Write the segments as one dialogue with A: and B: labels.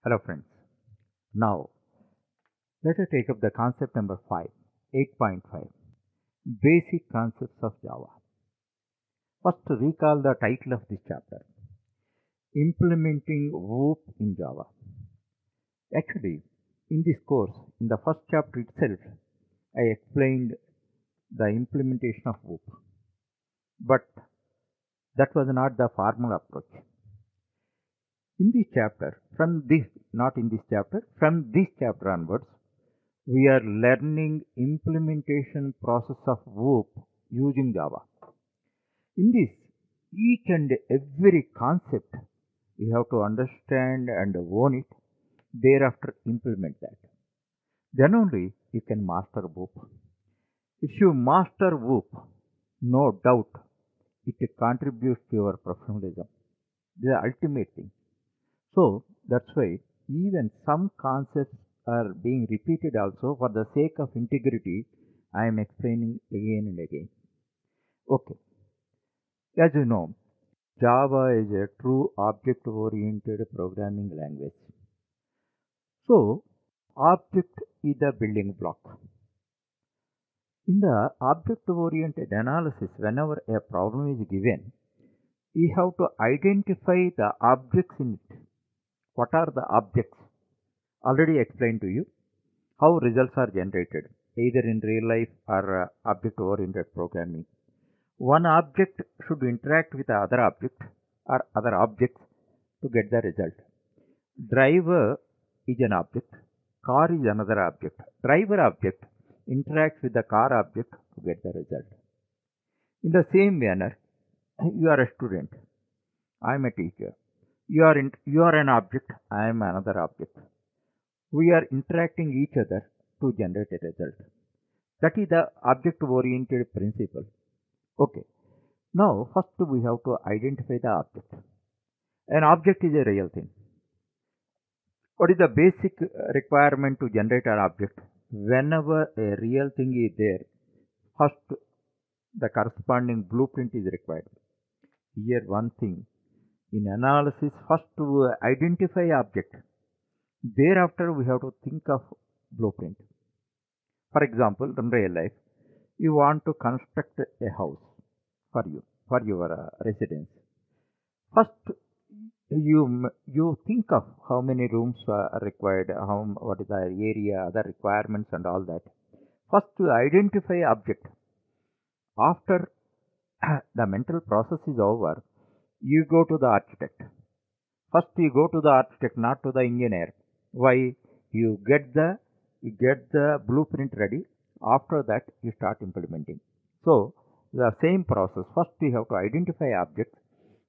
A: Hello friends. Now let us take up the concept number 5, 8.5, Basic Concepts of Java. First recall the title of this chapter, Implementing Whoop in Java. Actually, in this course, in the first chapter itself, I explained the implementation of Whoop. But that was not the formal approach. In this chapter, from this chapter onwards, we are learning implementation process of Whoop using Java. In this, each and every concept you have to understand and own it, thereafter implement that. Then only you can master Whoop. If you master Whoop, no doubt it contributes to your professionalism. The ultimate thing. So that's why even some concepts are being repeated also for the sake of integrity. I am explaining again and again. Okay, as you know, Java is a true object oriented programming language. So, object is the building block. In the object oriented analysis, whenever a problem is given, we have to identify the objects in it. What are the objects? Already explained to you how results are generated, either in real life or object oriented programming. One object should interact with the other object or other objects to get the result. Driver is an object, car is another object. Driver object interacts with the car object to get the result. In the same manner, you are a student, I am a teacher. You are an object, I am another object. We are interacting each other to generate a result. That is the object oriented principle. Okay. Now, first we have to identify the object. An object is a real thing. What is the basic requirement to generate an object? Whenever a real thing is there, first the corresponding blueprint is required. Here one thing, in analysis, first to identify object. Thereafter we have to think of blueprint. For example, in real life, you want to construct a house for your residence. First, you think of how many rooms are required, what is the area, other requirements, and all that. First, to identify object. After the mental process is over, you go to the architect. First, you go to the architect, not to the engineer. Why? You get the blueprint ready. After that, you start implementing. So, the same process. First, you have to identify objects.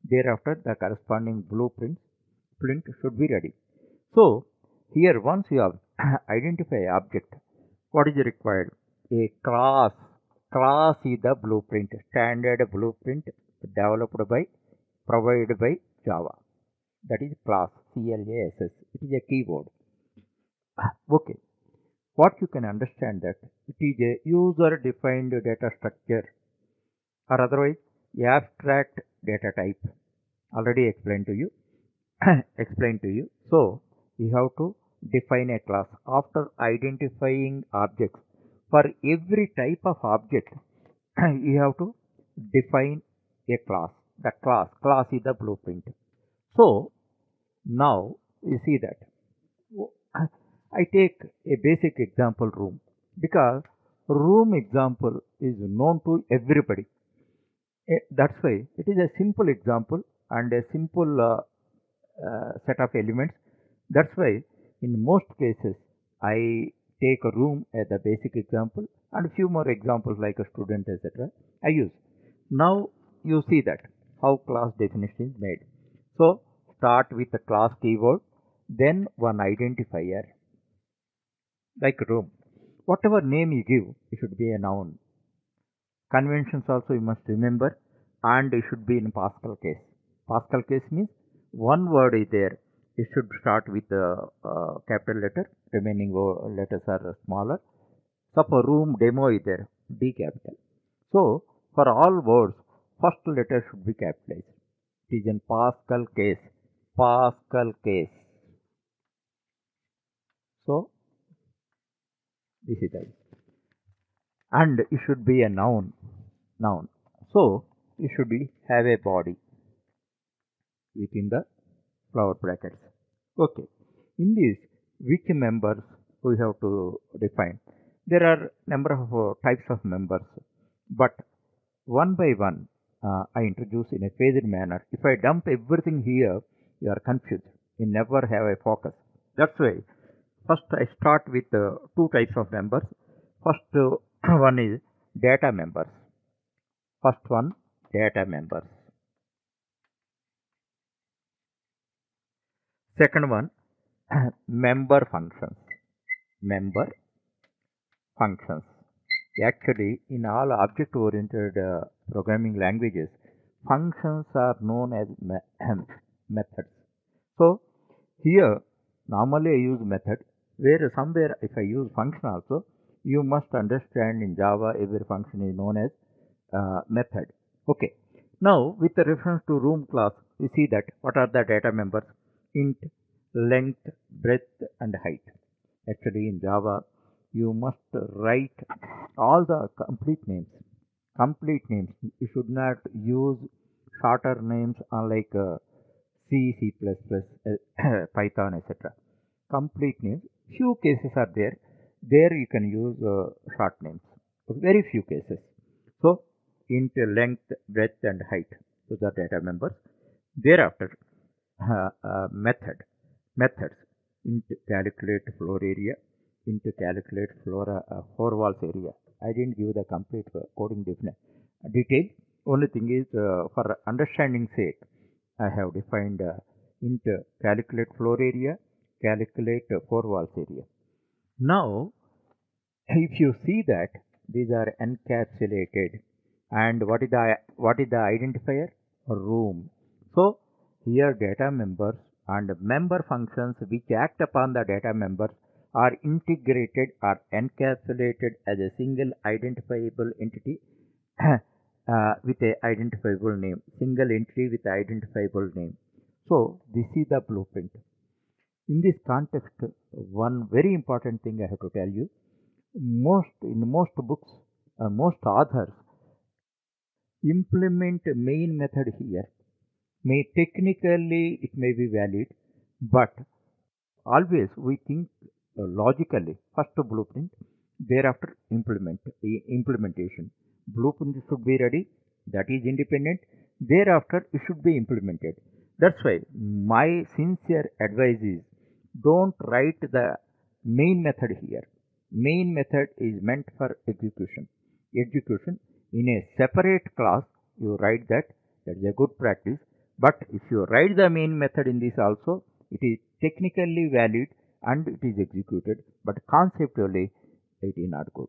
A: Thereafter, the corresponding blueprint should be ready. So, here once you have identify object, what is required? A class. Class is the blueprint, standard blueprint developed by, provided by Java. That is class, CLASS. It is a keyword. Okay. What you can understand that it is a user defined data structure or otherwise abstract data type. Already explained to you. explained to you. So you have to define a class. After identifying objects, for every type of object, you have to define a class. The class is the blueprint. So now you see that I take a basic example room because room example is known to everybody. That's why it is a simple example and a simple set of elements. That's why in most cases I take a room as the basic example and a few more examples like a student, etc. I use. Now you see that how class definition is made. So start with the class keyword, then one identifier like room. Whatever name you give, it should be a noun. Conventions also you must remember, and it should be in Pascal case. Pascal case means one word is there. It should start with the capital letter, remaining letters are smaller. Suppose room demo is there, D capital. So for all words, first letter should be capitalized. It is in Pascal case. Pascal case. So this is the, and it should be a noun. So it should be have a body within the flower brackets. Okay. In this, which members we have to define? There are number of types of members, but one by one, I introduce in a phased manner. If I dump everything here, you are confused. You never have a focus. That's why first I start with two types of members. First one is data members. First one, data members. Second one, member functions. Member functions. Actually, in all object-oriented programming languages, functions are known as methods. So here, normally I use method, where somewhere if I use function also, you must understand in Java every function is known as method. Okay. Now with the reference to room class, we see that what are the data members? Int, length, breadth and height. Actually in Java, you must write all the complete names. Complete names. You should not use shorter names unlike C, C++, Python, etc. Complete names. Few cases are there. There you can use short names. Very few cases. So int, length, breadth and height. Those are data members. Thereafter, methods. Int calculate floor area, int calculate floor walls area. I didn't give the complete coding detail. Only thing is for understanding sake, I have defined int calculate floor area, calculate floor walls area. Now, if you see that these are encapsulated, and what is the identifier? Room. So here data members and member functions which act upon the data members are integrated or encapsulated as a single identifiable entity with a identifiable name. Single entity with identifiable name. So this is the blueprint. In this context, one very important thing I have to tell you, in most books, most authors implement main method here. May technically it may be valid, but always we think logically. First blueprint, thereafter implementation. Blueprint should be ready, that is independent. Thereafter it should be implemented. That's why my sincere advice is don't write the main method here. Main method is meant for execution. Execution in a separate class, you write that. That is a good practice. But if you write the main method in this also, it is technically valid and it is executed, but conceptually it is not good.